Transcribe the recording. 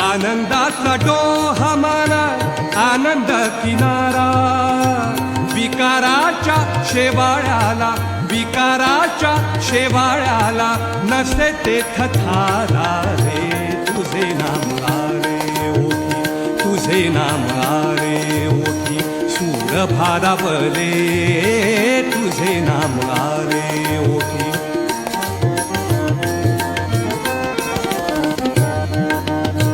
आनंदाचा डोहा माना आनंद किनारा, विकाराच्या शेवाळ्याला विकाराच्या शेवाळ्याला नसे ते थारा रे. तुझे नाम आरे ओठी तुझे नाम आरे ओठी सूर भारावले तुझे नाम आरे.